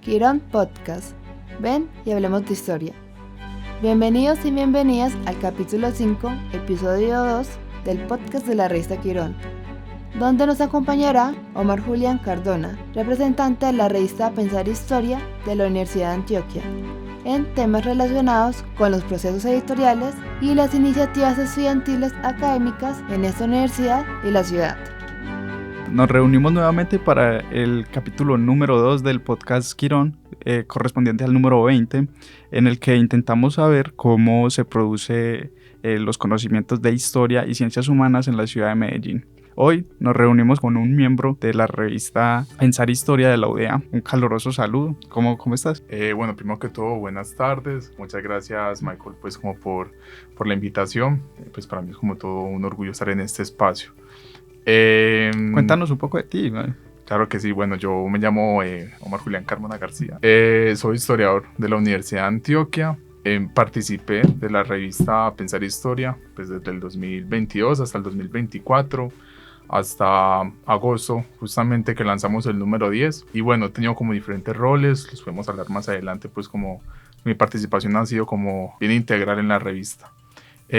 Quirón Podcast. Ven y hablemos de historia. Bienvenidos y bienvenidas al capítulo 5, episodio 2 del podcast de la revista Quirón, donde nos acompañará Omar Julián Cardona, representante de la revista Pensar Historia de la Universidad de Antioquia, en temas relacionados con los procesos editoriales y las iniciativas estudiantiles académicas en esta universidad y la ciudad. Nos reunimos nuevamente para el capítulo número 2 del podcast Quirón, correspondiente al número 20, en el que intentamos saber cómo se produce los conocimientos de historia y ciencias humanas en la ciudad de Medellín. Hoy nos reunimos con un miembro de la revista Pensar Historia de la UdeA. Un caluroso saludo. ¿Cómo estás? Bueno, primero que todo, buenas tardes. Muchas gracias, Michael, pues como por la invitación. Pues para mí es como todo un orgullo estar en este espacio. Cuéntanos un poco de ti, ¿vale? Claro que sí. Bueno, yo me llamo Omar Julián Cardona García. Soy historiador de la Universidad de Antioquia. Participé de la revista Pensar Historia pues desde el 2022 hasta el 2024. Hasta agosto, justamente que lanzamos el número 10. Y bueno, he tenido como diferentes roles, los podemos hablar más adelante, pues como mi participación ha sido como bien integral en la revista.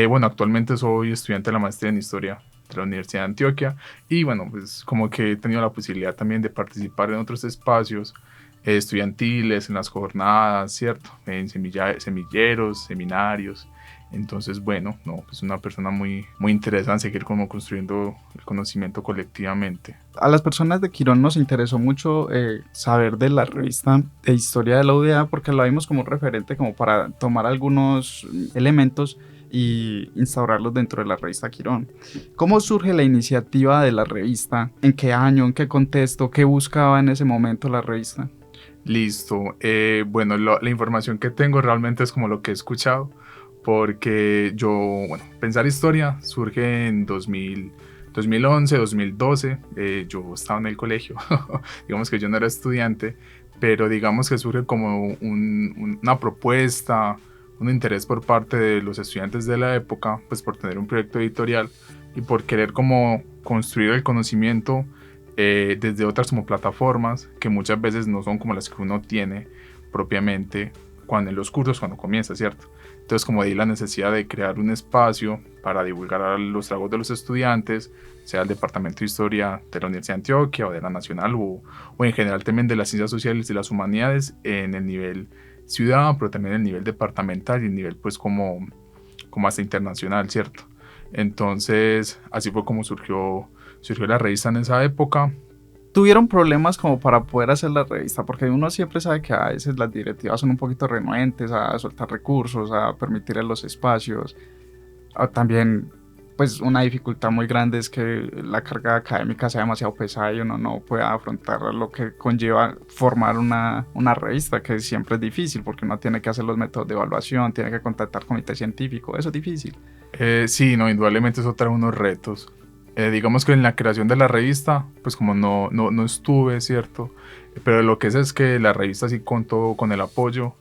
Bueno, actualmente soy estudiante de la maestría en Historia de la Universidad de Antioquia. Y bueno, pues como que he tenido la posibilidad también de participar en otros espacios estudiantiles, en las jornadas, ¿cierto? En semilleros, seminarios. Entonces, bueno, no, es una persona muy interesada en seguir como construyendo el conocimiento colectivamente. A las personas de Quirón nos interesó mucho saber de la revista de Historia de la UdeA porque la vimos como un referente como para tomar algunos elementos y instaurarlos dentro de la revista Quirón. ¿Cómo surge la iniciativa de la revista? ¿En qué año? ¿En qué contexto? ¿Qué buscaba en ese momento la revista? Listo. Bueno, la información que tengo realmente es como lo que he escuchado. Porque Pensar Historia surge en 2011, 2012, yo estaba en el colegio, digamos que yo no era estudiante, pero digamos que surge como una propuesta, un interés por parte de los estudiantes de la época, pues por tener un proyecto editorial y por querer como construir el conocimiento desde otras como plataformas que muchas veces no son como las que uno tiene propiamente en los cursos cuando comienza, ¿cierto? Entonces como ahí la necesidad de crear un espacio para divulgar a los trabajos de los estudiantes, sea el Departamento de Historia de la Universidad de Antioquia o de la Nacional o en general también de las ciencias sociales y las humanidades en el nivel ciudad, pero también en el nivel departamental y el nivel pues como hasta internacional, ¿cierto? Entonces así fue como surgió la revista en esa época. ¿Tuvieron problemas como para poder hacer la revista? Porque uno siempre sabe que a veces las directivas son un poquito renuentes a soltar recursos, a permitir los espacios. También, pues, una dificultad muy grande es que la carga académica sea demasiado pesada y uno no pueda afrontar lo que conlleva formar una revista, que siempre es difícil porque uno tiene que hacer los métodos de evaluación, tiene que contactar comité científico, eso es difícil. Sí, no, indudablemente eso trae unos retos. Digamos que en la creación de la revista, pues como no estuve, ¿cierto? Pero lo que es que la revista sí contó con el apoyo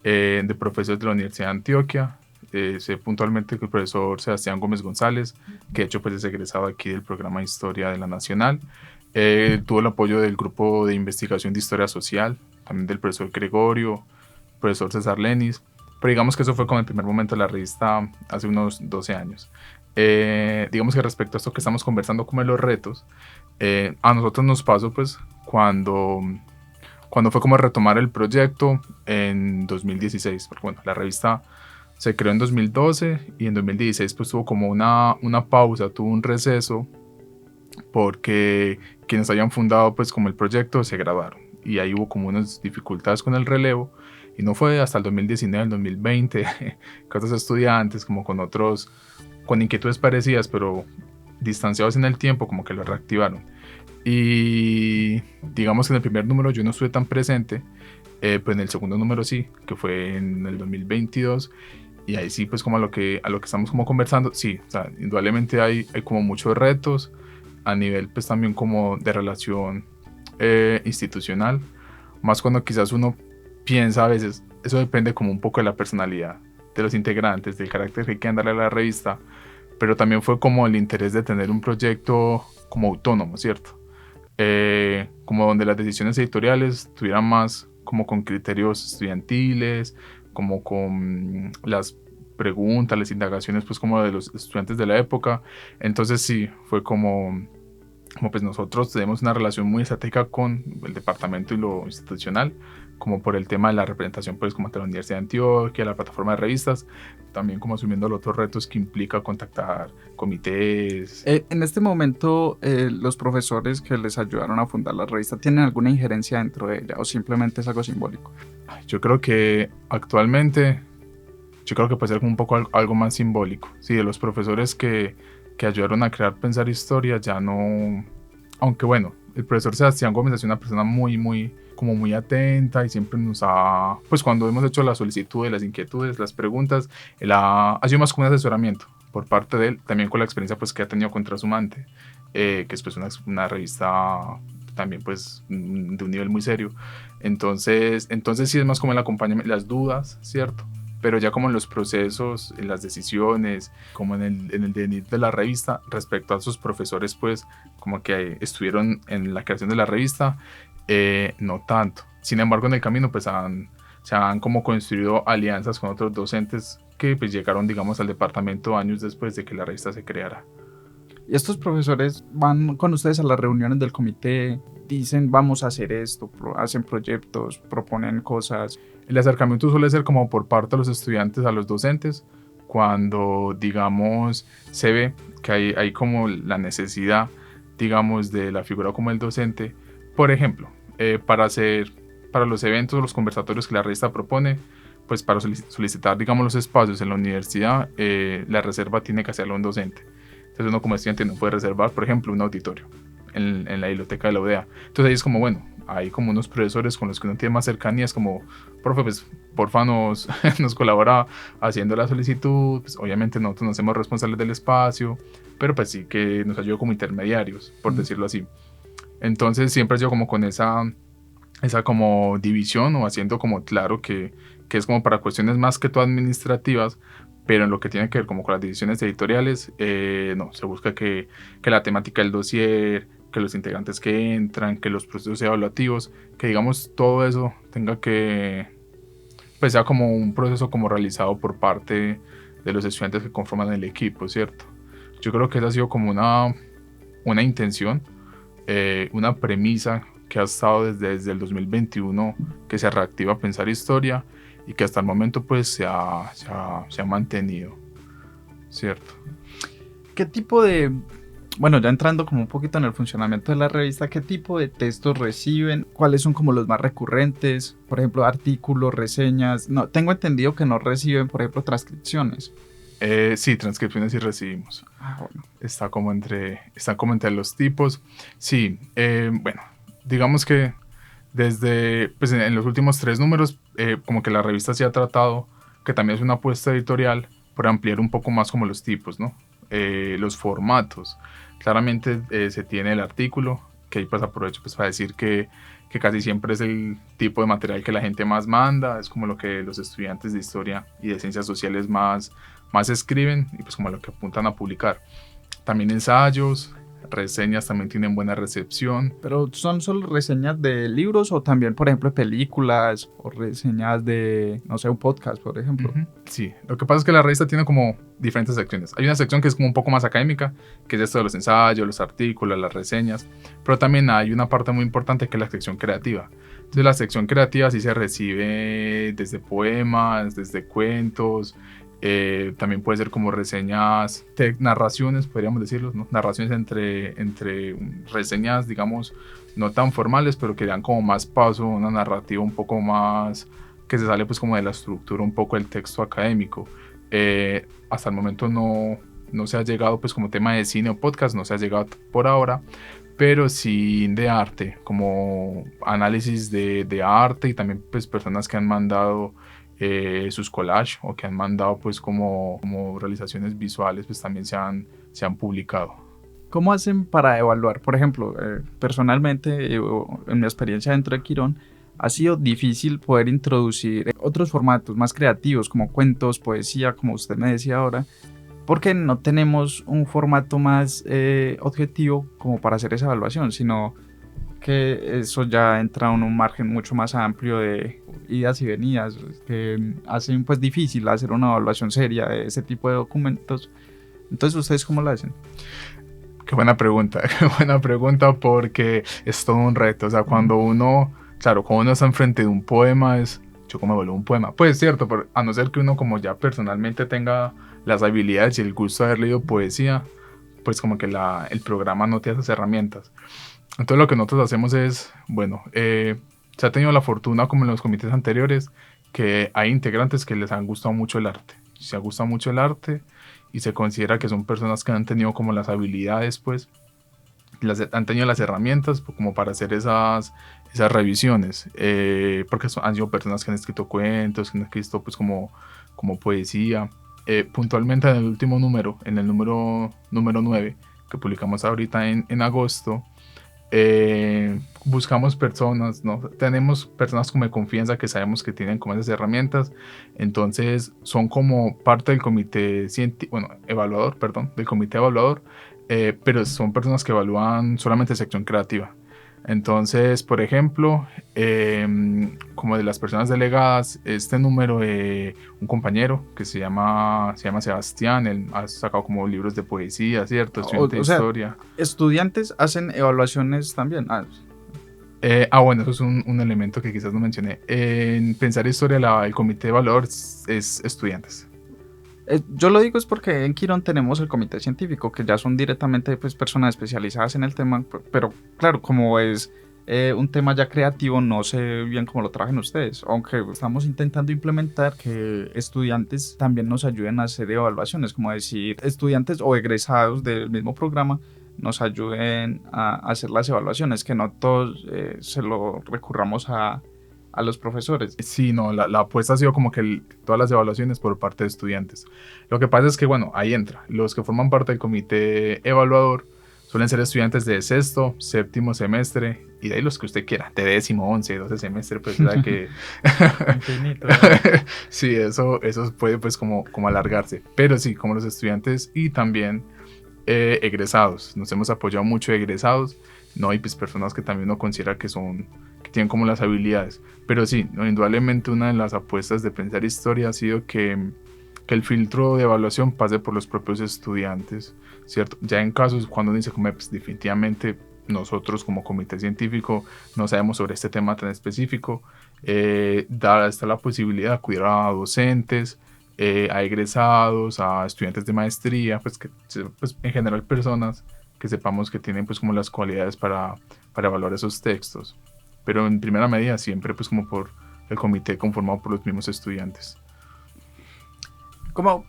de profesores de la Universidad de Antioquia. Sé puntualmente que el profesor Sebastián Gómez González, que de hecho pues es egresado aquí del programa de Historia de la Nacional, tuvo el apoyo del grupo de investigación de Historia Social, también del profesor Gregorio, profesor César Lenis, pero digamos que eso fue como el primer momento de la revista hace unos 12 años. Digamos que respecto a esto que estamos conversando como de los retos, a nosotros nos pasó pues cuando fue como retomar el proyecto en 2016, porque bueno, la revista se creó en 2012 y en 2016 pues tuvo como una pausa, tuvo un receso porque quienes habían fundado pues como el proyecto se graduaron y ahí hubo como unas dificultades con el relevo y no fue hasta el 2019, el 2020 con otros estudiantes como con inquietudes parecidas, pero distanciados en el tiempo, como que lo reactivaron. Y digamos que en el primer número yo no estuve tan presente, pues en el segundo número sí, que fue en el 2022, y ahí sí, pues como a lo que estamos como conversando, sí, o sea, indudablemente hay como muchos retos, a nivel pues también como de relación institucional, más cuando quizás uno piensa a veces, eso depende como un poco de la personalidad de los integrantes, del carácter que quieran darle a la revista, pero también fue como el interés de tener un proyecto como autónomo, ¿cierto? como donde las decisiones editoriales tuvieran más como con criterios estudiantiles, como con las preguntas, las indagaciones pues como de los estudiantes de la época. Entonces sí, fue como pues nosotros tenemos una relación muy estratégica con el departamento y lo institucional, como por el tema de la representación pues como ante la Universidad de Antioquia, la plataforma de revistas, también como asumiendo los otros retos que implica contactar comités. En este momento, los profesores que les ayudaron a fundar la revista, ¿tienen alguna injerencia dentro de ella o simplemente es algo simbólico? Yo creo que actualmente, puede ser como un poco algo más simbólico. Sí, de los profesores que ayudaron a crear Pensar Historia, ya no... Aunque bueno, el profesor Sebastián Gómez es una persona muy atenta y siempre nos ha... Pues cuando hemos hecho la solicitud de las inquietudes, las preguntas, él ha sido más como un asesoramiento por parte de él, también con la experiencia pues que ha tenido con Transhumante, que es pues una revista también pues de un nivel muy serio. Entonces sí es más como el acompañamiento, las dudas, ¿cierto? Pero ya como en los procesos, en las decisiones, como en el devenir de la revista, respecto a sus profesores, pues como que estuvieron en la creación de la revista, no tanto. Sin embargo, en el camino pues se han como construido alianzas con otros docentes que pues llegaron, digamos, al departamento años después de que la revista se creara. ¿Y estos profesores van con ustedes a las reuniones del comité? Dicen, vamos a hacer esto, hacen proyectos, proponen cosas. El acercamiento suele ser como por parte de los estudiantes a los docentes, cuando, digamos, se ve que hay como la necesidad, digamos, de la figura como el docente. Por ejemplo, para los eventos o los conversatorios que la revista propone, pues para solicitar, digamos, los espacios en la universidad, la reserva tiene que hacerlo un docente. Entonces uno como estudiante no puede reservar, por ejemplo, un auditorio en la biblioteca de la UDA. Entonces ahí es como, bueno, hay como unos profesores con los que uno tiene más cercanía, es como, profe, pues porfa nos colabora haciendo la solicitud, pues obviamente nosotros nos hacemos responsables del espacio, pero pues sí que nos ayuda como intermediarios, por decirlo así. Entonces siempre yo como con esa como división, o haciendo como claro que es como para cuestiones más que todo administrativas, pero en lo que tiene que ver como con las decisiones editoriales, no, se busca que la temática del dossier, que los integrantes que entran, que los procesos evaluativos, que digamos todo eso tenga que, pues sea como un proceso como realizado por parte de los estudiantes que conforman el equipo, ¿cierto? Yo creo que esa ha sido como una intención, una premisa que ha estado desde el 2021, que se reactiva Pensar Historia, y que hasta el momento pues se ha mantenido, ¿cierto? ¿Qué tipo de, bueno, ya entrando como un poquito en el funcionamiento de la revista, qué tipo de textos reciben? ¿Cuáles son como los más recurrentes? Por ejemplo, artículos, reseñas. No, tengo entendido que no reciben, por ejemplo, transcripciones. Sí, transcripciones sí recibimos. Bueno. Está como entre los tipos. Sí, bueno, digamos que desde, pues en los últimos 3 números, como que la revista se ha tratado, que también es una apuesta editorial, por ampliar un poco más como los tipos, ¿no? Los formatos. Claramente se tiene el artículo, que ahí pues aprovecho pues para decir que casi siempre es el tipo de material que la gente más manda, es como lo que los estudiantes de historia y de ciencias sociales más escriben, y pues como lo que apuntan a publicar. También ensayos, reseñas también tienen buena recepción. ¿Pero son solo reseñas de libros o también, por ejemplo, de películas o reseñas de, no sé, un podcast, por ejemplo? Uh-huh. Sí, lo que pasa es que la revista tiene como diferentes secciones. Hay una sección que es como un poco más académica, que es esto de los ensayos, los artículos, las reseñas, pero también hay una parte muy importante que es la sección creativa. Entonces la sección creativa sí se recibe desde poemas, desde cuentos, también puede ser como reseñas, narraciones, podríamos decirlo, ¿no? Narraciones entre reseñas, digamos, no tan formales, pero que dan como más paso, una narrativa un poco más que se sale pues como de la estructura un poco del texto académico. Hasta el momento no se ha llegado pues como tema de cine o podcast, no se ha llegado por ahora, pero sí de arte, como análisis de arte, y también pues personas que han mandado sus collages o que han mandado pues como realizaciones visuales, pues también se han publicado. ¿Cómo hacen para evaluar? Por ejemplo, personalmente, en mi experiencia dentro de Quirón, ha sido difícil poder introducir otros formatos más creativos, como cuentos, poesía, como usted me decía ahora, porque no tenemos un formato más objetivo como para hacer esa evaluación, sino que eso ya entra en un margen mucho más amplio de idas y venidas, que hacen pues difícil hacer una evaluación seria de ese tipo de documentos. Entonces, ¿ustedes cómo lo hacen? Qué buena pregunta porque es todo un reto. O sea, cuando uno está enfrente de un poema, yo como evalúo un poema. Pues es cierto, pero a no ser que uno como ya personalmente tenga las habilidades y el gusto de haber leído poesía, pues como que el programa no te da esas herramientas. Entonces lo que nosotros hacemos es, se ha tenido la fortuna, como en los comités anteriores, que hay integrantes que les han gustado mucho el arte. Se ha gustado mucho el arte y se considera que son personas que han tenido como las habilidades, pues, han tenido las herramientas como para hacer esas revisiones, porque han sido personas que han escrito cuentos, que han escrito pues como poesía. Puntualmente en el último número, en el número 9, que publicamos ahorita en agosto, buscamos personas, ¿no? Tenemos personas como de confianza que sabemos que tienen como esas herramientas, entonces son como parte del comité evaluador, del comité evaluador, pero son personas que evalúan solamente sección creativa. Entonces, por ejemplo, como de las personas delegadas, este número, un compañero que se llama Sebastián, él ha sacado como libros de poesía, ¿cierto? Estudiante de historia. ¿Estudiantes hacen evaluaciones también? Bueno, eso es un elemento que quizás no mencioné. En Pensar Historia, el comité de valor es estudiantes. Yo lo digo es porque en Quirón tenemos el comité científico, que ya son directamente pues, personas especializadas en el tema, pero claro, como es un tema ya creativo, no sé bien cómo lo trabajan ustedes, aunque estamos intentando implementar que estudiantes también nos ayuden a hacer evaluaciones, como decir, estudiantes o egresados del mismo programa nos ayuden a hacer las evaluaciones, que no todos se lo recurramos a los profesores. Sí, no, la apuesta ha sido como que todas las evaluaciones por parte de estudiantes. Lo que pasa es que, ahí entra. Los que forman parte del comité evaluador suelen ser estudiantes de 6º, 7º semestre, y de ahí los que usted quiera, de 10º, 11, 12 semestre, pues ya que... Infinito. Sí, eso puede pues como alargarse. Pero sí, como los estudiantes y también egresados. Nos hemos apoyado mucho de egresados, ¿no? Y pues personas que también uno considera que tienen como las habilidades. Pero sí, ¿no? Indudablemente una de las apuestas de Pensar Historia ha sido que el filtro de evaluación pase por los propios estudiantes, ¿cierto? Ya en casos cuando uno dice como pues, definitivamente nosotros como comité científico no sabemos sobre este tema tan específico, está la posibilidad de acudir a docentes, a egresados, a estudiantes de maestría, pues en general personas que sepamos que tienen pues como las cualidades para evaluar esos textos. Pero en primera medida siempre pues como por el comité conformado por los mismos estudiantes. Como,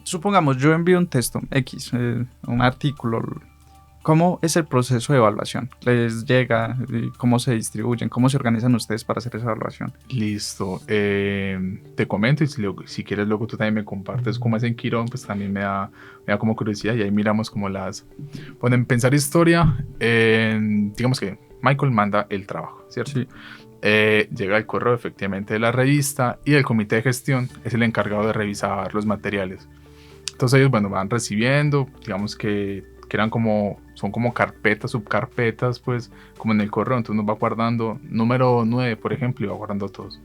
supongamos, yo envío un texto X, un artículo, ¿cómo es el proceso de evaluación? ¿Les llega? ¿Cómo se distribuyen? ¿Cómo se organizan ustedes para hacer esa evaluación? Listo, te comento y si quieres luego tú también me compartes cómo es en Quirón, pues también me da como curiosidad y ahí miramos como bueno, en Pensar Historia, digamos que Michael manda el trabajo, ¿cierto? Sí. Llega el correo efectivamente de la revista y el comité de gestión es el encargado de revisar los materiales. Entonces ellos, van recibiendo, digamos que son como carpetas, subcarpetas, pues, como en el correo, entonces uno va guardando, número 9, por ejemplo, y va guardando todos.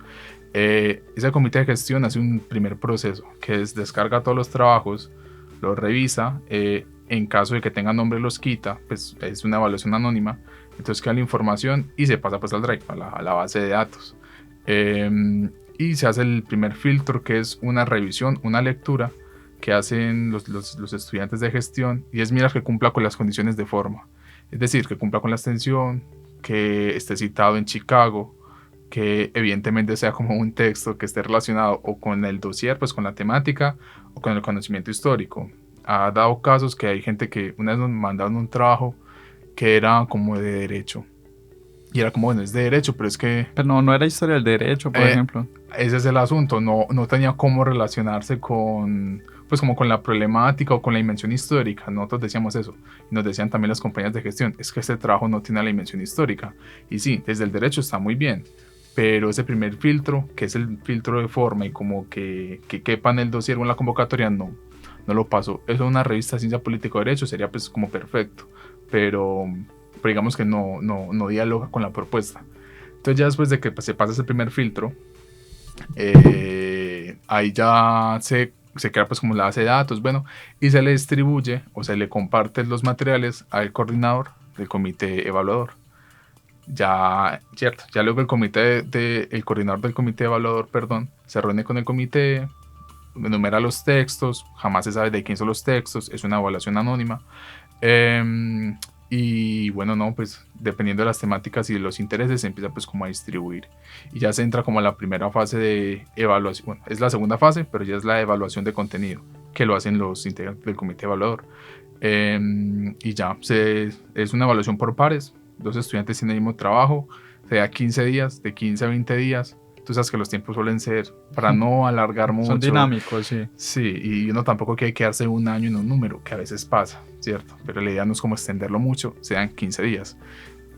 Ese comité de gestión hace un primer proceso, que es descarga todos los trabajos, los revisa, en caso de que tengan nombre los quita, pues es una evaluación anónima, entonces queda la información y se pasa pues al Drive, a la base de datos. Y se hace el primer filtro, que es una revisión, una lectura, que hacen los estudiantes de gestión, y es mirar que cumpla con las condiciones de forma, es decir, que cumpla con la extensión, que esté citado en Chicago, que evidentemente sea como un texto que esté relacionado o con el dossier, pues con la temática, o con el conocimiento histórico. Ha dado casos que hay gente que una vez nos mandaron un trabajo que era como de derecho, y era como, es de derecho, pero es que... Pero no era historia del derecho, por ejemplo. Ese es el asunto, no tenía cómo relacionarse con la problemática o con la dimensión histórica. Nosotros decíamos eso, y nos decían también las compañías de gestión, es que este trabajo no tiene la dimensión histórica. Y sí, desde el derecho está muy bien, pero ese primer filtro, que es el filtro de forma y como que quepa en el dossier o en la convocatoria, no lo pasó. Eso en una revista de Ciencia Política o Derecho sería pues como perfecto, pero pero digamos que no dialoga con la propuesta. Entonces ya después de que pues, se pasa ese primer filtro, ahí ya se crea pues como la base de datos, bueno, y se le distribuye o se le comparten los materiales al coordinador del comité evaluador. Ya, cierto, ya luego el coordinador del comité evaluador, perdón, se reúne con el comité, enumera los textos, jamás se sabe de quién son los textos, es una evaluación anónima. Y bueno, no, pues dependiendo de las temáticas y de los intereses se empieza pues como a distribuir y ya se entra como a la primera fase de evaluación. Bueno, es la segunda fase, pero ya es la evaluación de contenido que lo hacen los integrantes del comité evaluador. Y ya es una evaluación por pares, 2 estudiantes tienen el mismo trabajo, se da 15 días, de 15 a 20 días. Tú sabes que los tiempos suelen ser para no alargar mucho. Son dinámicos, sí. Sí, y uno tampoco quiere quedarse un año en un número, que a veces pasa, ¿cierto? Pero la idea no es como extenderlo mucho, se dan 15 días.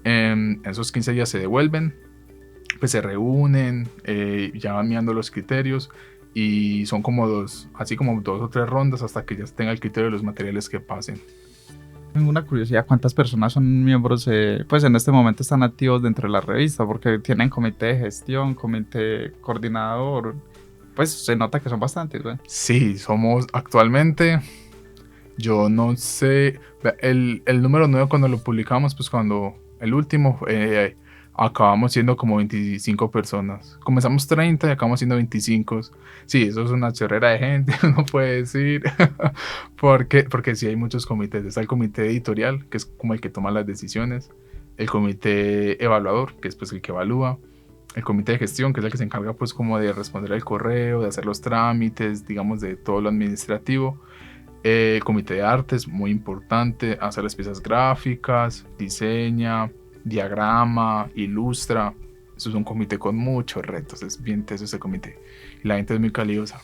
En esos 15 días se devuelven, pues se reúnen, ya van mirando los criterios y son como así como 2 o 3 rondas hasta que ya se tenga el criterio de los materiales que pasen. Tengo una curiosidad, ¿cuántas personas son miembros, pues en este momento están activos dentro de la revista? Porque tienen comité de gestión, comité coordinador, pues se nota que son bastantes, ¿verdad? Sí, somos actualmente, yo no sé, el número 9 cuando lo publicamos, pues cuando el último, acabamos siendo como 25 personas. Comenzamos 30 y acabamos siendo 25. Sí, eso es una chorrera de gente, uno puede decir. porque sí hay muchos comités. Está el comité editorial, que es como el que toma las decisiones. El comité evaluador, que es pues el que evalúa. El comité de gestión, que es el que se encarga pues como de responder el correo, de hacer los trámites, digamos de todo lo administrativo. El comité de artes, muy importante, hacer las piezas gráficas, diseña, diagrama, ilustra. Eso es un comité con muchos retos, es bien teso ese comité y la gente es muy calidosa.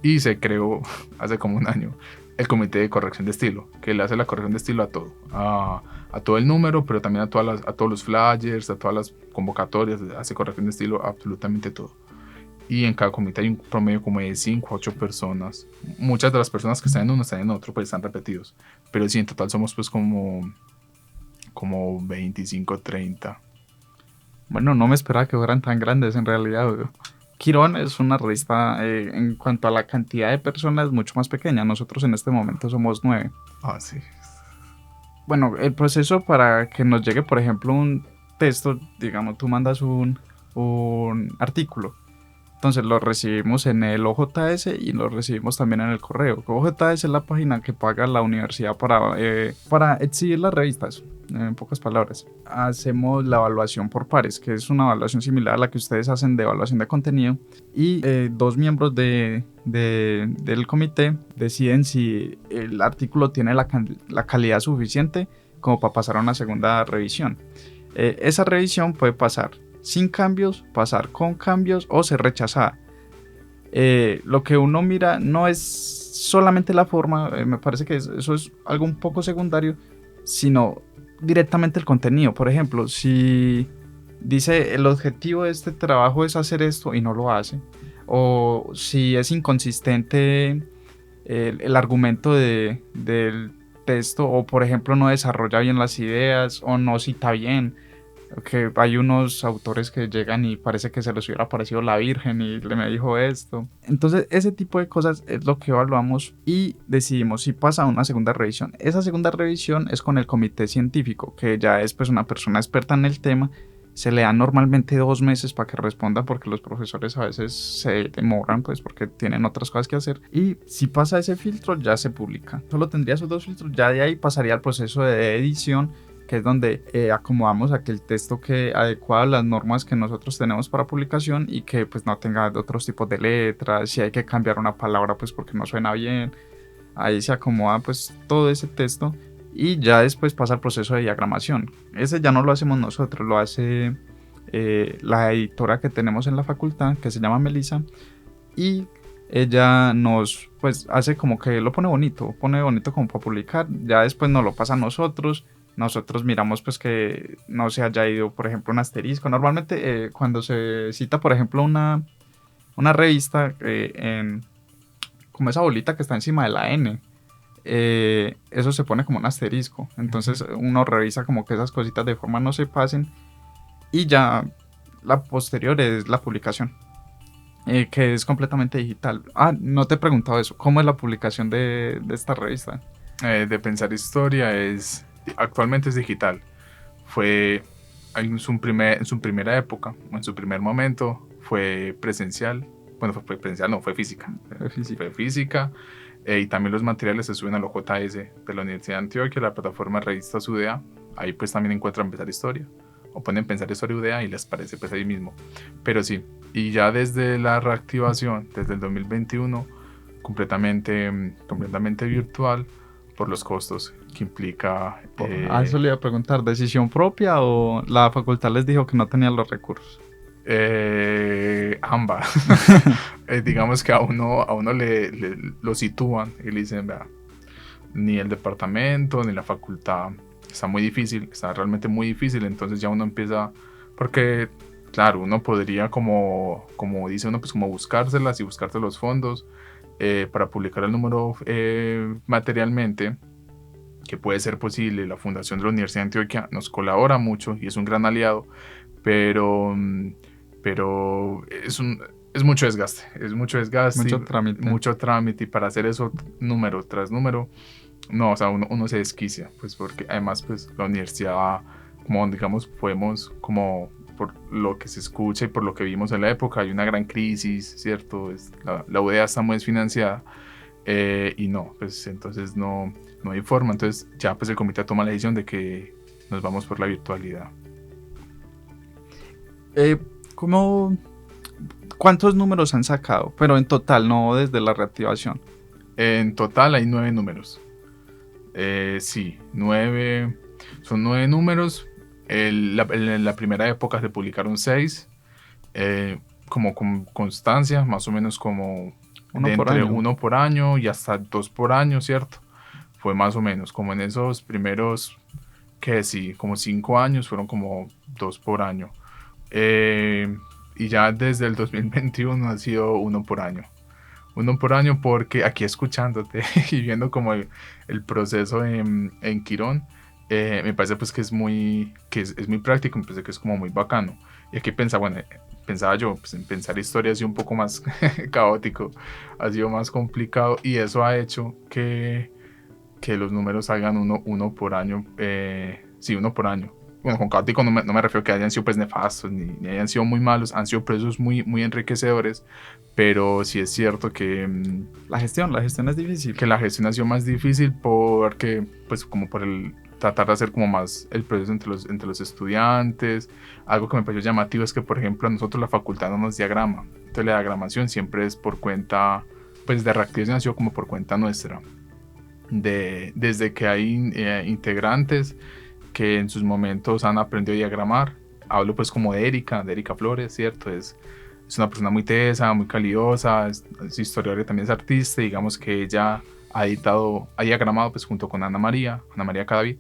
Y se creó hace como un año el comité de corrección de estilo, que le hace la corrección de estilo a todo, a todo el número, pero también a todos los flyers, a todas las convocatorias, hace corrección de estilo a absolutamente todo. Y en cada comité hay un promedio como de 5 a 8 personas. Muchas de las personas que están en uno están en otro, pues están repetidos, pero sí, en total somos pues como 25, 30. Bueno, no me esperaba que fueran tan grandes en realidad. Quirón es una revista en cuanto a la cantidad de personas mucho más pequeña. Nosotros en este momento somos 9. Ah, sí. Bueno, el proceso para que nos llegue, por ejemplo, un texto, digamos, tú mandas un artículo. Entonces lo recibimos en el OJS y lo recibimos también en el correo. OJS es la página que paga la universidad para exhibir las revistas, en pocas palabras. Hacemos la evaluación por pares, que es una evaluación similar a la que ustedes hacen de evaluación de contenido. Y 2 miembros del comité deciden si el artículo tiene la calidad suficiente como para pasar a una segunda revisión. Esa revisión puede pasar sin cambios, pasar con cambios o ser rechazada. Lo que uno mira no es solamente la forma, me parece que eso es algo un poco secundario, sino directamente el contenido. Por ejemplo, si dice el objetivo de este trabajo es hacer esto y no lo hace, o si es inconsistente el argumento del texto, o por ejemplo no desarrolla bien las ideas o no cita bien. Que hay unos autores que llegan y parece que se les hubiera aparecido la Virgen y me dijo esto. Entonces ese tipo de cosas es lo que evaluamos y decidimos si pasa a una segunda revisión. Esa segunda revisión es con el comité científico, que ya es pues una persona experta en el tema. Se le dan normalmente 2 meses para que responda, porque los profesores a veces se demoran pues porque tienen otras cosas que hacer. Y si pasa ese filtro ya se publica. Solo tendría esos 2 filtros, ya de ahí pasaría al proceso de edición, que es donde acomodamos aquel texto que adecua a las normas que nosotros tenemos para publicación y que pues no tenga otros tipos de letras. Si hay que cambiar una palabra pues porque no suena bien, ahí se acomoda pues todo ese texto y ya después pasa al proceso de diagramación. Ese ya no lo hacemos nosotros, lo hace la editora que tenemos en la facultad, que se llama Melissa, y ella nos pues hace como que lo pone bonito como para publicar. Ya después nos lo pasa a nosotros. Nosotros miramos pues que no se haya ido, por ejemplo, un asterisco. Normalmente cuando se cita, por ejemplo, una revista, como esa bolita que está encima de la N, eso se pone como un asterisco. Entonces uno revisa como que esas cositas de forma no se pasen y ya la posterior es la publicación, que es completamente digital. No te he preguntado eso. ¿Cómo es la publicación de esta revista? De Pensar Historia actualmente es digital. Fue en su primera época, en su primer momento, fue presencial. Bueno, fue presencial, no, fue física. Fue física. Y también los materiales se suben a los JS de la Universidad de Antioquia, la plataforma Revistas UDA. Ahí pues también encuentran Pensar Historia. O ponen Pensar Historia UDA y les parece pues ahí mismo. Pero sí, y ya desde la reactivación, desde el 2021, completamente virtual por los costos que implica. Eso le iba a preguntar, ¿decisión propia o la facultad les dijo que no tenían los recursos? Ambas. Digamos que a uno lo sitúan y le dicen, vea, ni el departamento ni la facultad, está muy difícil, está realmente muy difícil. Entonces ya uno empieza, porque claro, uno podría como dice uno, pues como buscárselas y buscarse los fondos para publicar el número materialmente, que puede ser posible. La Fundación de la Universidad de Antioquia nos colabora mucho y es un gran aliado, pero es mucho desgaste, mucho trámite, y para hacer eso número tras número, no, o sea, uno se desquicia, pues porque además pues la universidad, como digamos, podemos, como por lo que se escucha y por lo que vimos en la época, hay una gran crisis, ¿cierto? La UDA está muy desfinanciada, y no, pues entonces no hay forma. Entonces ya pues el comité toma la decisión de que nos vamos por la virtualidad. ¿Cuántos números han sacado? Pero en total, no desde la reactivación. En total hay 9 números. Sí, 9. Son 9 números. En la primera época se publicaron 6. Como con constancia, más o menos como uno por año y hasta 2 por año, ¿cierto? Fue más o menos como en esos primeros, que sí, como 5 años, fueron como 2 por año. Y ya desde el 2021 ha sido 1 por año. 1 por año, porque aquí escuchándote y viendo como el proceso en Quirón, me parece pues que es muy práctico, me parece que es como muy bacano. Y aquí pensaba yo, pues en Pensar Historia ha sido un poco más caótico, ha sido más complicado, y eso ha hecho que los números salgan uno por año. Sí, 1 por año. Bueno, con caótico no me refiero a que hayan sido pues nefastos, ni hayan sido muy malos, han sido procesos muy, muy enriquecedores, pero sí es cierto que la gestión es difícil. Que la gestión ha sido más difícil porque, pues como por el tratar de hacer como más el proceso entre los estudiantes. Algo que me pareció llamativo es que, por ejemplo, a nosotros la facultad no nos diagrama, entonces la diagramación siempre es por cuenta, pues de reactivación ha sido como por cuenta nuestra. Desde que hay integrantes que en sus momentos han aprendido a diagramar. Hablo pues como de Erika Flores, ¿cierto? Es una persona muy tesa, muy calidosa, es historiadora y también es artista. Digamos que ella ha diagramado pues junto con Ana María Cadavid.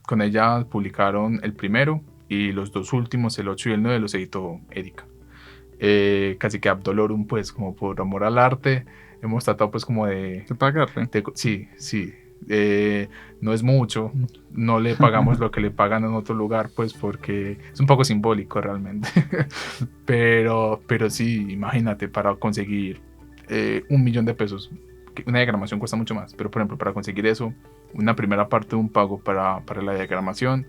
Con ella publicaron el primero, y los 2 últimos, el 8 y el 9, los editó Erika. Casi que ab dolorum, pues como por amor al arte, hemos tratado pues como de pagarle. Sí. No es mucho, no le pagamos lo que le pagan en otro lugar, pues porque es un poco simbólico realmente. pero sí, imagínate, para conseguir 1 millón de pesos, una diagramación cuesta mucho más, pero por ejemplo para conseguir eso, una primera parte de un pago para la diagramación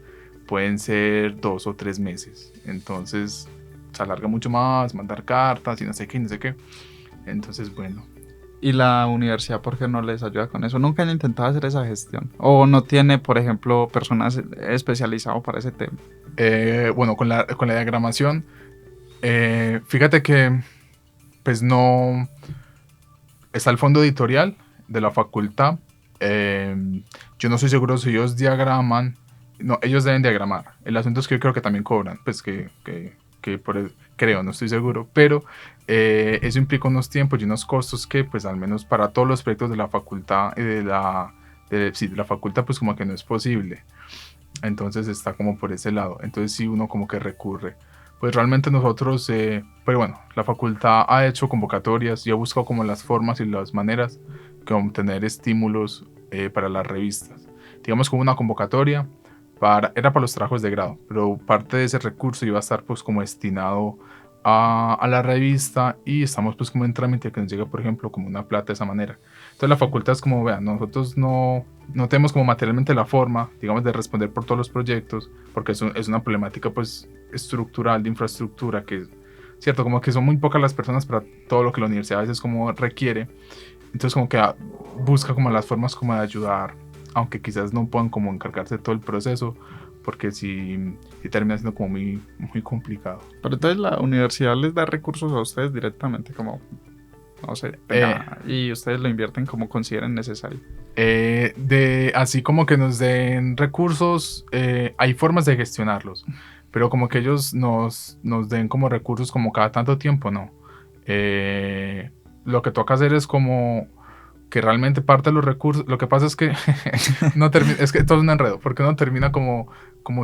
pueden ser 2 o 3 meses. Entonces se alarga mucho más, mandar cartas y no sé qué. Entonces bueno. ¿Y la universidad por qué no les ayuda con eso? ¿Nunca han intentado hacer esa gestión? ¿O no tiene, por ejemplo, personas especializadas para ese tema? Bueno, con la diagramación, fíjate que pues no está el fondo editorial de la facultad. Yo no estoy seguro si ellos diagraman. No, ellos deben diagramar. El asunto es que yo creo que también cobran, pues creo, no estoy seguro, pero eso implica unos tiempos y unos costos que pues al menos para todos los proyectos de la facultad de la facultad pues como que no es posible. Entonces está como por ese lado. Entonces sí, uno como que recurre. Pues realmente nosotros, pero bueno, la facultad ha hecho convocatorias y ha buscado como las formas y las maneras como tener estímulos para las revistas. Digamos como una convocatoria, era para los trabajos de grado, pero parte de ese recurso iba a estar pues como destinado a la revista y estamos pues como en trámite que nos llegue por ejemplo como una plata de esa manera. Entonces la facultad es como, vean, nosotros no tenemos como materialmente la forma, digamos, de responder por todos los proyectos, porque es una problemática pues estructural de infraestructura que, cierto, como que son muy pocas las personas para todo lo que la universidad a veces como requiere. Entonces como que busca como las formas como de ayudar, aunque quizás no puedan como encargarse de todo el proceso, porque si termina siendo como muy, muy complicado. Pero entonces la universidad les da recursos a ustedes directamente, como, no sé, y ustedes lo invierten como consideren necesario. Así como que nos den recursos, hay formas de gestionarlos, pero como que ellos nos den como recursos como cada tanto tiempo, no. Lo que toca hacer es como que realmente parte de los recursos, lo que pasa es que es que todo es un enredo, porque uno termina como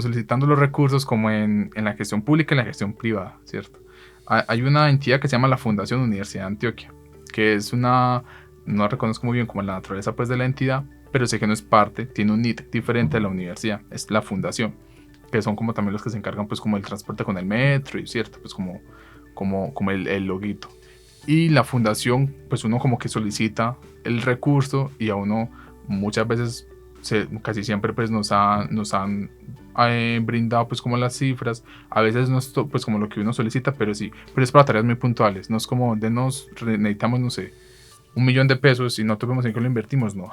solicitando los recursos como en la gestión pública y en la gestión privada, ¿cierto? Hay una entidad que se llama la Fundación Universidad de Antioquia, que es no reconozco muy bien como la naturaleza pues de la entidad, pero sé que no es parte, tiene un NIT diferente de la universidad, es la fundación, que son como también los que se encargan pues como el transporte con el metro y cierto, pues como el loguito. Y la fundación, pues uno como que solicita el recurso y a uno muchas veces, casi siempre pues nos han brindado pues como las cifras, a veces no es pues como lo que uno solicita, pero sí, pero es para tareas muy puntuales, no es como necesitamos, no sé, 1 millón de pesos y no tuvimos en qué lo invertimos, no.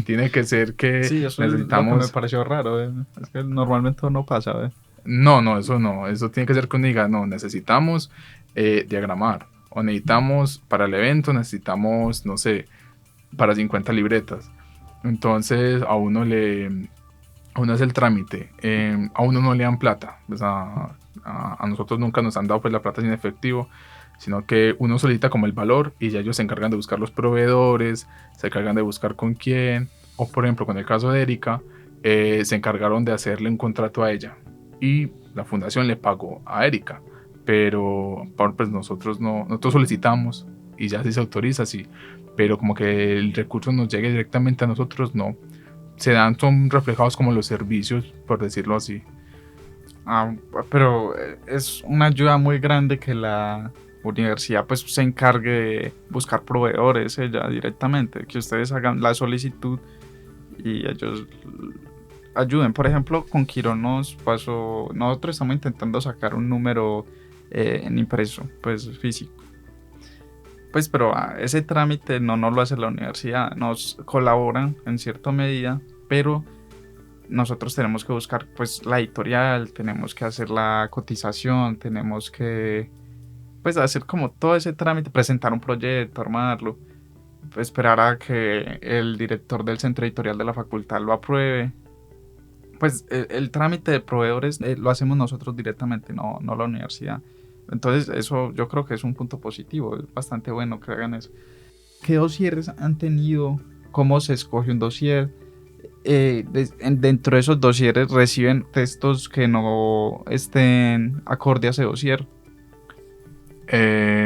Tiene que ser que sí, eso necesitamos... es lo que me pareció raro, es que normalmente no pasa. No, eso tiene que ser que uno diga, no, necesitamos diagramar, o necesitamos para el evento, necesitamos, no sé, para 50 libretas. Entonces a uno hace el trámite, a uno no le dan plata, pues a nosotros nunca nos han dado pues la plata sin efectivo, sino que uno solicita como el valor y ya ellos se encargan de buscar los proveedores, se encargan de buscar con quién, o por ejemplo con el caso de Erika, se encargaron de hacerle un contrato a ella y la fundación le pagó a Erika, pero pues nosotros solicitamos y ya si se autoriza, sí, pero como que el recurso nos llegue directamente a nosotros, no. Son reflejados como los servicios, por decirlo así. Pero es una ayuda muy grande que la universidad pues se encargue de buscar proveedores ella directamente, que ustedes hagan la solicitud y ellos ayuden. Por ejemplo, con Quirón nos pasó, nosotros estamos intentando sacar un número en impreso, pues físico. Pues pero ese trámite no lo hace la universidad, nos colaboran en cierta medida, pero nosotros tenemos que buscar pues la editorial, tenemos que hacer la cotización, tenemos que pues hacer como todo ese trámite, presentar un proyecto, armarlo, esperar a que el director del centro editorial de la facultad lo apruebe. Pues el trámite de proveedores lo hacemos nosotros directamente, no la universidad. Entonces eso yo creo que es un punto positivo, es bastante bueno que hagan eso. ¿Qué dosieres han tenido? ¿Cómo se escoge un dossier? Dentro de esos dosieres reciben textos que no estén acorde a ese dossier.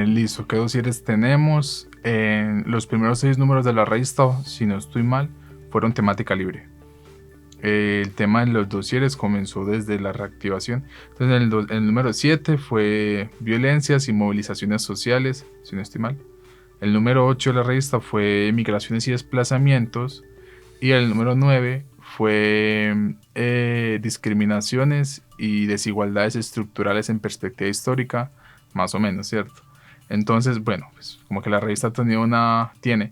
Listo, ¿qué dosieres tenemos? Los primeros 6 números de la revista, si no estoy mal, fueron temática libre. El tema de los dosieres comenzó desde la reactivación. Entonces el número 7 fue violencias y movilizaciones sociales, si no estoy mal. El número 8 de la revista fue migraciones y desplazamientos. Y el número 9 fue discriminaciones y desigualdades estructurales en perspectiva histórica, más o menos, ¿cierto? Entonces, bueno, pues como que la revista tiene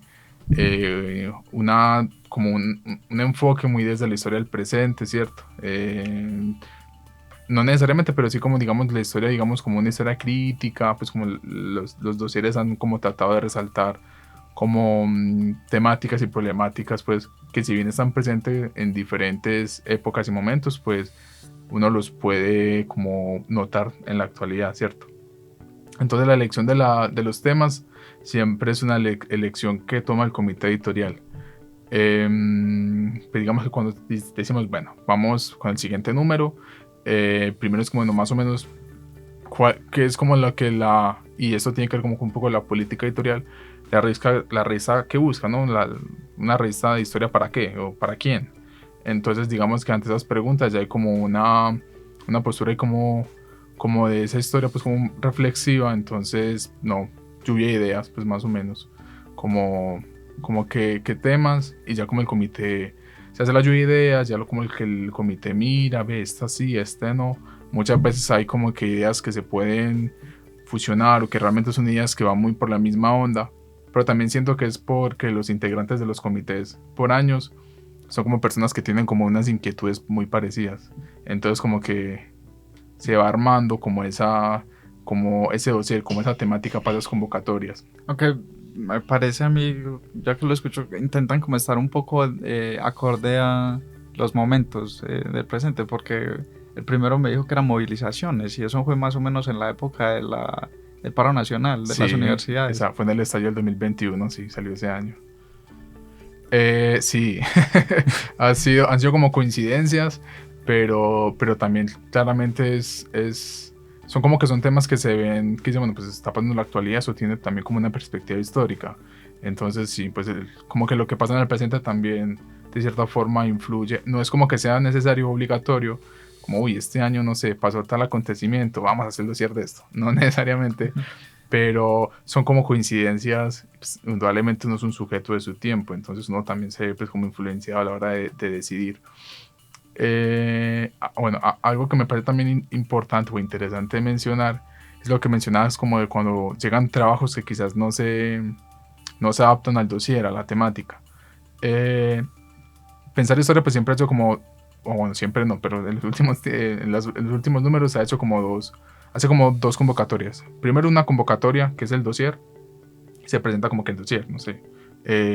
como un enfoque muy desde la historia del presente, ¿cierto? No necesariamente, pero sí como digamos la historia, digamos como una historia crítica, pues como los dosieres han como tratado de resaltar como temáticas y problemáticas, pues que si bien están presentes en diferentes épocas y momentos, pues uno los puede como notar en la actualidad, ¿cierto? Entonces la elección de los temas siempre es una elección que toma el comité editorial. Pues digamos que cuando decimos, bueno, vamos con el siguiente número, primero es como bueno, más o menos que es como lo que y esto tiene que ver como un poco la política editorial, la revista que busca, ¿no? Una revista de historia para qué o para quién. Entonces digamos que ante esas preguntas ya hay como una postura y como de esa historia pues como reflexiva. Entonces no, lluvia de ideas pues más o menos como qué temas, y ya como el comité se hace la lluvia de ideas, ya como el comité mira, ve, esta sí, este no. Muchas veces hay como que ideas que se pueden fusionar o que realmente son ideas que van muy por la misma onda, pero también siento que es porque los integrantes de los comités por años son como personas que tienen como unas inquietudes muy parecidas. Entonces como que se va armando como ese dossier, como esa temática para las convocatorias. Aunque me parece a mí, ya que lo escucho, intentan como estar un poco acorde a los momentos del presente, porque el primero me dijo que eran movilizaciones y eso fue más o menos en la época del paro nacional de las universidades. Esa fue en el estallido del 2021, sí, salió ese año. Sí, han sido como coincidencias, pero también claramente son como que son temas que se ven, que dicen, bueno, pues está pasando en la actualidad, eso tiene también como una perspectiva histórica. Entonces sí, pues como que lo que pasa en el presente también de cierta forma influye. No es como que sea necesario o obligatorio, como, uy, este año, no sé, pasó tal acontecimiento, vamos a hacer el dossier de esto. No necesariamente, pero son como coincidencias. Pues, indudablemente uno es un sujeto de su tiempo, entonces uno también se ve pues como influenciado a la hora de decidir. Bueno, algo que me parece también importante o interesante mencionar es lo que mencionabas como de cuando llegan trabajos que quizás no se adaptan al dossier, a la temática. Pensar historia pues siempre ha hecho como, o bueno, siempre no, pero en los últimos números se ha hecho hace como dos convocatorias. Primero una convocatoria que es el dossier, se presenta como que el dossier, no sé,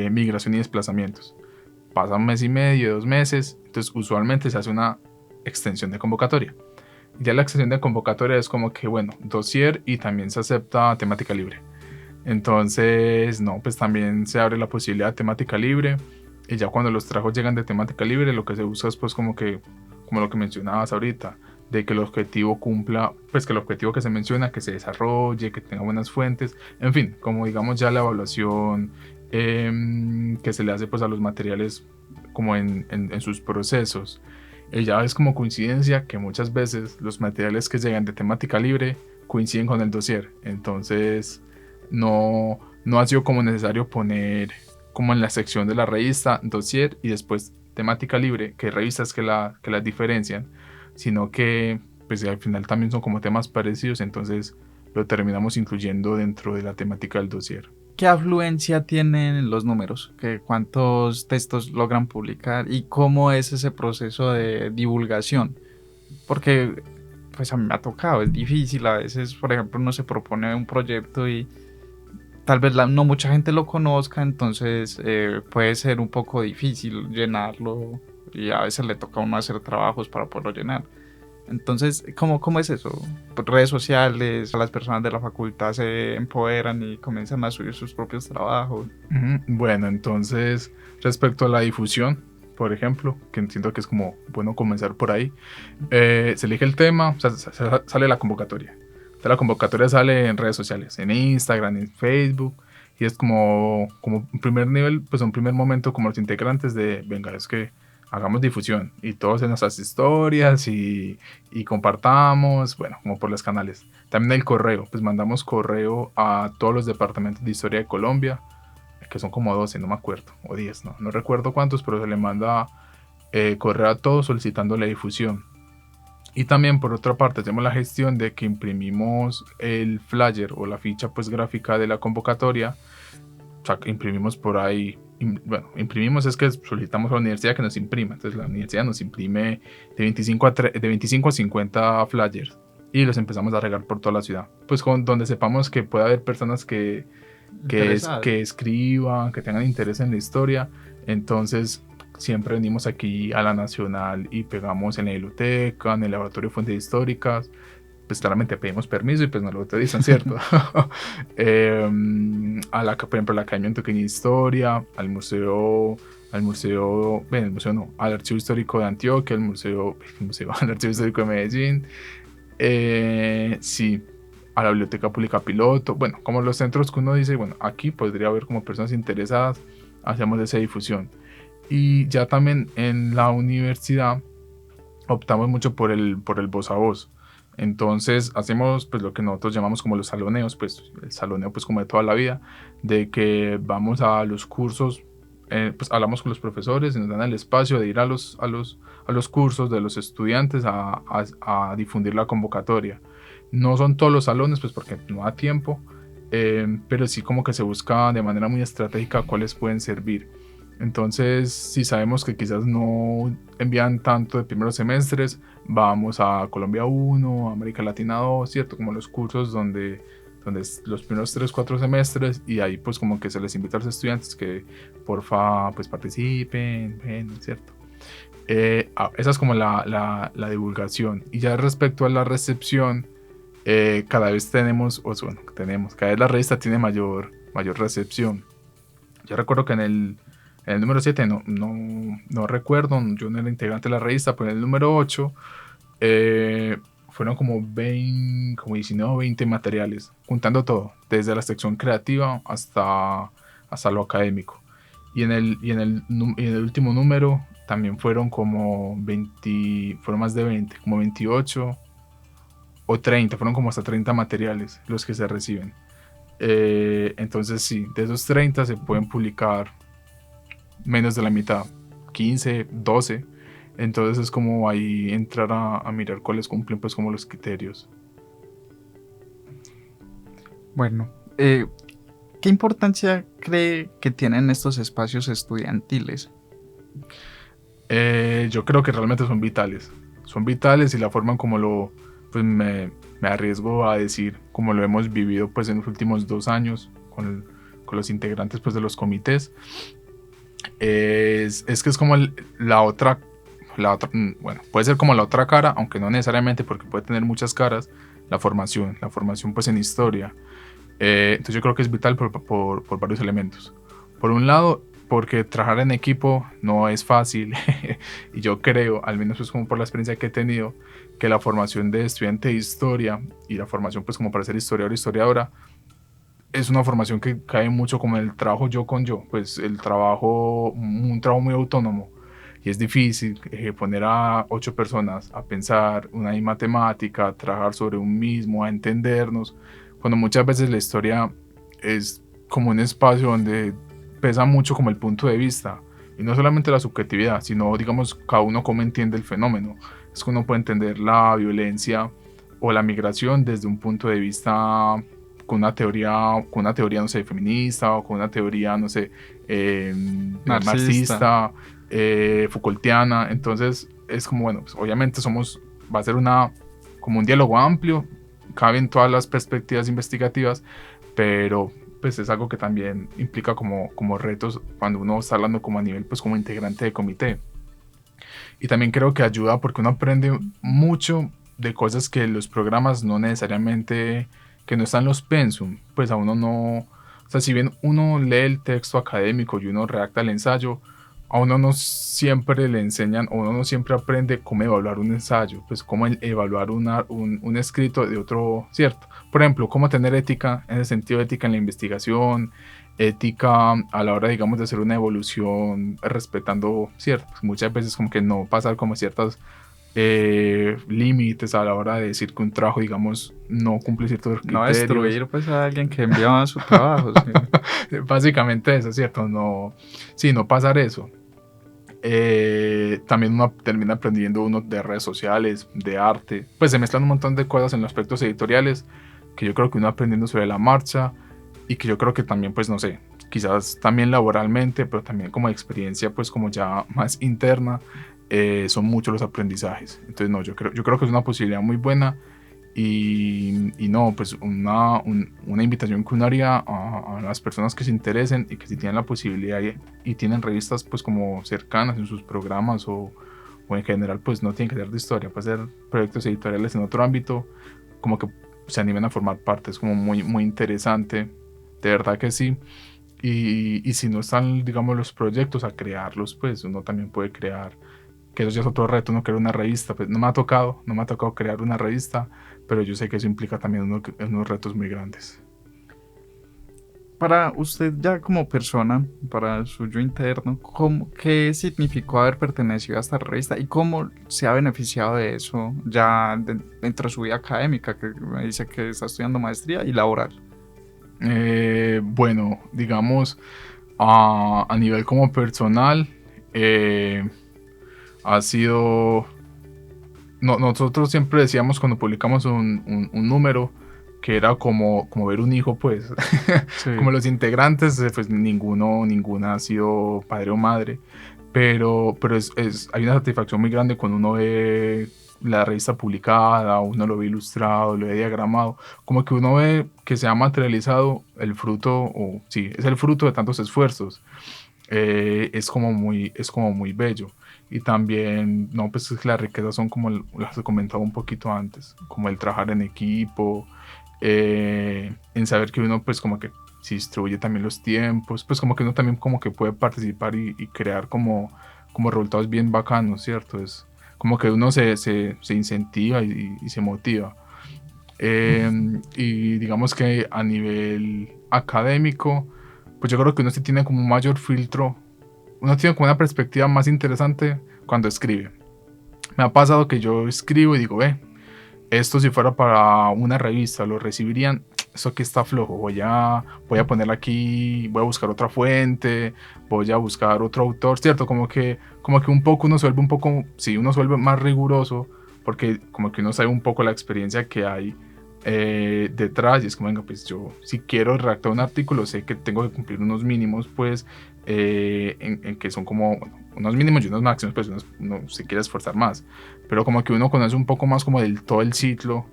migración y desplazamientos. Pasa un mes y medio, 2 meses, entonces usualmente se hace una extensión de convocatoria. Ya la extensión de convocatoria es como que, bueno, dossier y también se acepta temática libre. Entonces, no, pues también se abre la posibilidad de temática libre, y ya cuando los trabajos llegan de temática libre, lo que se busca es pues como lo que mencionabas ahorita, de que el objetivo cumpla, pues que el objetivo que se menciona, que se desarrolle, que tenga buenas fuentes, en fin, como digamos ya la evaluación que se le hace pues a los materiales como en sus procesos. Ya es como coincidencia que muchas veces los materiales que llegan de temática libre coinciden con el dossier, entonces no ha sido como necesario poner como en la sección de la revista dossier y después temática libre, que hay revistas que las diferencian, sino que pues al final también son como temas parecidos, entonces lo terminamos incluyendo dentro de la temática del dossier. ¿Qué afluencia tienen los números? ¿Cuántos textos logran publicar? ¿Y cómo es ese proceso de divulgación? Porque pues a mí me ha tocado, es difícil. A veces, por ejemplo, uno se propone un proyecto y tal vez no mucha gente lo conozca, entonces puede ser un poco difícil llenarlo y a veces le toca a uno hacer trabajos para poderlo llenar. Entonces, ¿cómo es eso? Por redes sociales, las personas de la facultad se empoderan y comienzan a subir sus propios trabajos. Bueno, entonces, respecto a la difusión, por ejemplo, que entiendo que es como bueno comenzar por ahí, se elige el tema, o sea, sale la convocatoria. Entonces, la convocatoria sale en redes sociales, en Instagram, en Facebook, y es como un primer nivel, pues un primer momento como los integrantes de, venga, es que hagamos difusión y todos en nuestras historias y compartamos, bueno, como por los canales. También el correo, pues mandamos correo a todos los departamentos de historia de Colombia, que son como 12, no me acuerdo, o 10, no recuerdo cuántos, pero se le manda correo a todos solicitando la difusión. Y también por otra parte hacemos la gestión de que imprimimos el flyer o la ficha pues gráfica de la convocatoria, o sea, imprimimos por ahí. Bueno, imprimimos es que solicitamos a la universidad que nos imprima. Entonces la universidad nos imprime de 25 a 50 flyers y los empezamos a regar por toda la ciudad. Pues donde sepamos que puede haber personas que escriban, que tengan interés en la historia. Entonces siempre venimos aquí a la Nacional y pegamos en la biblioteca, en el laboratorio de fuentes históricas. Pues claramente pedimos permiso y pues nos lo autorizan, ¿cierto? Por ejemplo, a la Academia Antioqueña de Historia, al Archivo Histórico de Antioquia, al Archivo Histórico de Medellín. Sí, a la biblioteca pública piloto, bueno, como los centros que uno dice, bueno, aquí podría haber como personas interesadas, hacemos esa difusión. Y ya también en la universidad optamos mucho por el voz a voz. Entonces hacemos pues lo que nosotros llamamos como los saloneos, pues el saloneo pues como de toda la vida, de que vamos a los cursos, pues hablamos con los profesores y nos dan el espacio de ir a los cursos de los estudiantes a difundir la convocatoria. No son todos los salones pues porque no da tiempo, pero sí como que se busca de manera muy estratégica cuáles pueden servir. Entonces, si sabemos que quizás no envían tanto de primeros semestres, vamos a Colombia 1, América Latina 2, ¿cierto? Como los cursos donde los primeros 3, 4 semestres, y ahí pues como que se les invita a los estudiantes que porfa pues participen, ¿cierto? Esa es como la divulgación. Y ya respecto a la recepción, cada vez cada vez la revista tiene mayor recepción. Yo recuerdo que en el número 7, no recuerdo, yo no era integrante de la revista, pero en el número 8 fueron como 19 o 20 materiales, juntando todo, desde la sección creativa hasta lo académico. Y en el último número también fueron como 20, fueron más de 20, como 28 o 30, fueron como hasta 30 materiales los que se reciben. Entonces sí, de esos 30 se pueden publicar menos de la mitad, 15, 12. Entonces es como ahí entrar a mirar cuáles cumplen pues como los criterios. Bueno, ¿qué importancia cree que tienen estos espacios estudiantiles? Yo creo que realmente son vitales. Son vitales y la forma en como pues me arriesgo a decir, como lo hemos vivido pues en los últimos 2 años con los integrantes pues de los comités, es que es como la otra, bueno, puede ser como la otra cara, aunque no necesariamente porque puede tener muchas caras, la formación pues en historia. Entonces yo creo que es vital por varios elementos. Por un lado, porque trabajar en equipo no es fácil y yo creo, al menos pues como por la experiencia que he tenido, que la formación de estudiante de historia y la formación pues como para ser historiador o historiadora es una formación que cae mucho como en el trabajo yo con yo, pues un trabajo muy autónomo, y es difícil poner a 8 personas a pensar una misma temática, a trabajar sobre un mismo, a entendernos, cuando muchas veces la historia es como un espacio donde pesa mucho como el punto de vista, y no solamente la subjetividad, sino digamos cada uno cómo entiende el fenómeno. Es que uno puede entender la violencia o la migración desde un punto de vista con una teoría, no sé, feminista, o con una teoría, no sé, marxista, Foucaultiana. Entonces es como, bueno, pues obviamente va a ser como un diálogo amplio, caben todas las perspectivas investigativas, pero pues es algo que también implica como retos cuando uno está hablando como a nivel pues como integrante de comité. Y también creo que ayuda porque uno aprende mucho de cosas que los programas no necesariamente, que no están en los pensum, pues a uno no, o sea, si bien uno lee el texto académico y uno redacta el ensayo, a uno no siempre le enseñan, o uno no siempre aprende cómo evaluar un ensayo, pues cómo evaluar un escrito de otro, ¿cierto? Por ejemplo, cómo tener ética, en el sentido de ética en la investigación, ética a la hora, digamos, de hacer una evolución respetando, ¿cierto? Pues muchas veces como que no pasar como ciertas límites a la hora de decir que un trabajo, digamos, no cumple ciertos criterios. No destruir pues a alguien que enviaba su trabajo. Sí. Básicamente eso, ¿cierto? No pasar eso. También uno termina aprendiendo de redes sociales, de arte, pues se mezclan un montón de cosas en los aspectos editoriales que yo creo que uno aprendiendo sobre la marcha, y que yo creo que también, pues no sé, quizás también laboralmente, pero también como experiencia pues como ya más interna, son muchos los aprendizajes. Entonces no, yo creo que es una posibilidad muy buena, y no, pues una invitación que uno haría a las personas que se interesen y que si tienen la posibilidad y tienen revistas pues como cercanas en sus programas, o en general pues no tienen que ser de historia, puede ser proyectos editoriales en otro ámbito, como que se animen a formar parte. Es como muy, muy interesante, de verdad que sí. Y si no están, digamos, los proyectos, a crearlos, pues uno también puede crear que eso ya es otro reto, no crear una revista. Pues no me ha tocado crear una revista, pero yo sé que eso implica también unos retos muy grandes. Para usted ya como persona, para su yo interno, ¿qué significó haber pertenecido a esta revista y cómo se ha beneficiado de eso ya dentro de su vida académica, que me dice que está estudiando maestría y laboral? Bueno, digamos, a nivel como personal, ha sido... nosotros siempre decíamos cuando publicamos un número que era como ver un hijo, pues, Sí. como los integrantes, pues ninguna ha sido padre o madre, pero hay una satisfacción muy grande cuando uno ve la revista publicada, uno lo ve ilustrado, lo ve diagramado, como que uno ve que se ha materializado el fruto, o sí, es el fruto de tantos esfuerzos. Es como muy bello. Y también, no, pues las riquezas son como las he comentado un poquito antes, como el trabajar en equipo, en saber que uno pues como que se distribuye también los tiempos, pues como que uno también como que puede participar y crear como resultados bien bacanos, ¿cierto? Es como que uno se incentiva y se motiva. Y digamos que a nivel académico, pues yo creo que uno sí tiene como un mayor filtro, uno tiene como una perspectiva más interesante cuando escribe. Me ha pasado que yo escribo y digo, esto si fuera para una revista, lo recibirían, eso aquí está flojo, voy a ponerlo aquí, voy a buscar otra fuente, voy a buscar otro autor, ¿cierto? Como que un poco uno se vuelve más riguroso, porque como que uno sabe un poco la experiencia que hay detrás, y es como, venga, pues yo si quiero redactar un artículo sé que tengo que cumplir unos mínimos, pues en que son como unos mínimos y unos máximos, pues uno se quiere esforzar más, pero como que uno conoce un poco más como del todo el ciclo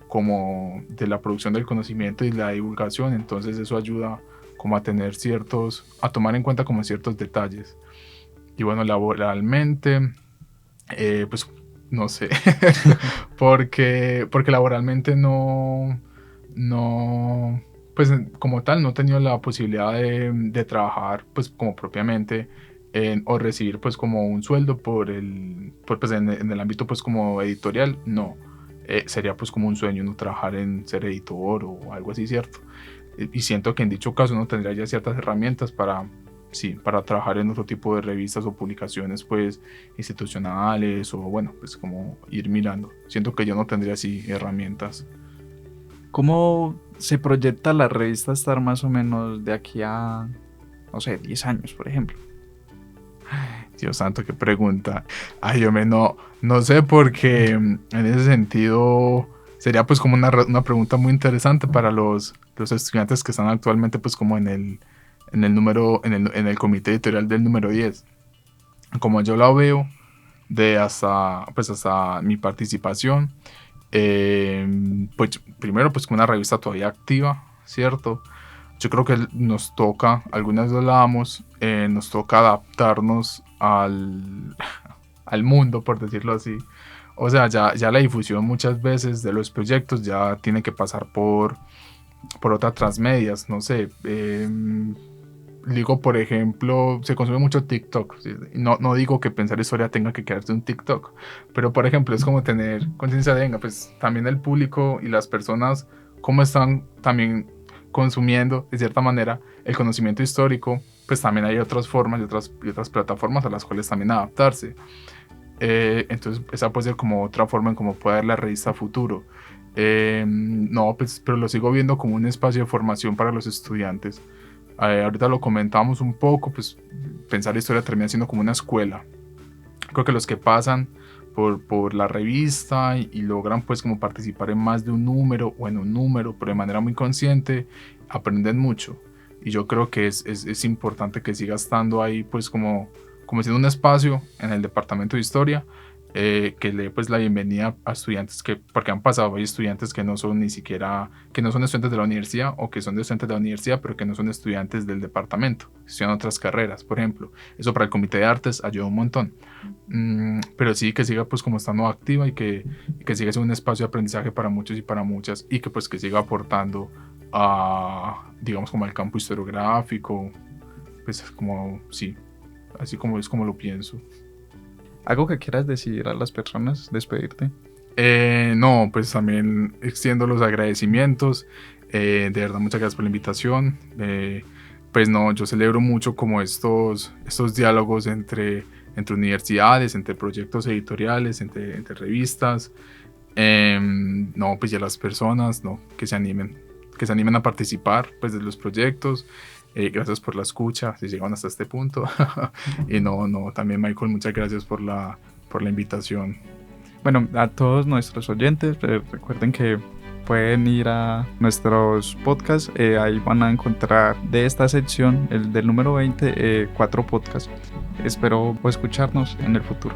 como de la producción del conocimiento y la divulgación, entonces eso ayuda como a tomar en cuenta como ciertos detalles. Y bueno, laboralmente, pues no sé, porque laboralmente no, pues como tal no he tenido la posibilidad de trabajar pues como propiamente o recibir pues como un sueldo pues en el ámbito pues como editorial, no. Sería pues como un sueño no trabajar en ser editor o algo así, ¿cierto? Y siento que en dicho caso uno tendría ya ciertas herramientas para trabajar en otro tipo de revistas o publicaciones pues institucionales o bueno, pues como ir mirando. Siento que yo no tendría así herramientas. ¿Cómo se proyecta la revista estar más o menos de aquí a, no sé, 10 años, por ejemplo? Dios santo, qué pregunta. Ay, yo no sé, porque en ese sentido sería pues como una pregunta muy interesante para los estudiantes que están actualmente pues como en el comité editorial del número 10. Como yo la veo hasta mi participación, pues primero pues como una revista todavía activa, ¿cierto? Yo creo que nos toca, algunas lo hablábamos, nos toca adaptarnos al mundo, por decirlo así. O sea, ya la difusión muchas veces de los proyectos ya tiene que pasar por otras transmedias, no sé. Digo, por ejemplo, se consume mucho TikTok. ¿Sí? No digo que Pensar Historia tenga que quedarse en TikTok, pero por ejemplo es como tener conciencia de, venga, pues también el público y las personas cómo están también consumiendo de cierta manera el conocimiento histórico, pues también hay otras formas y otras plataformas a las cuales también adaptarse. Entonces esa puede ser como otra forma en cómo puede dar la revista futuro. No, pues, pero lo sigo viendo como un espacio de formación para los estudiantes. Ahorita lo comentábamos un poco, pues Pensar Historia termina siendo como una escuela. Creo que los que pasan por la revista y logran pues como participar en más de un número o en un número, pero de manera muy consciente, aprenden mucho. Y yo creo que es importante que siga estando ahí pues como siendo un espacio en el departamento de historia, que le dé pues la bienvenida a estudiantes porque han pasado, hay estudiantes que no son que no son estudiantes de la universidad o que son estudiantes de la universidad pero que no son estudiantes del departamento, estudian otras carreras, por ejemplo. Eso para el comité de artes ayuda un montón. Pero sí que siga pues como estando activa y que siga siendo un espacio de aprendizaje para muchos y para muchas, y que pues que siga aportando digamos como al campo historiográfico, pues como sí, así como es como lo pienso. ¿Algo que quieras decir a las personas? Despedirte. No, pues también extiendo los agradecimientos. De verdad, muchas gracias por la invitación. Pues no, yo celebro mucho como estos diálogos entre universidades, entre proyectos editoriales, entre revistas. No, pues ya las personas, no, que se animen a participar pues de los proyectos. Gracias por la escucha, si llegan hasta este punto. Y no, también Michael, muchas gracias por la invitación. Bueno, a todos nuestros oyentes, recuerden que pueden ir a nuestros podcasts, ahí van a encontrar de esta sección, el del número 20, 4 podcasts. Espero escucharnos en el futuro.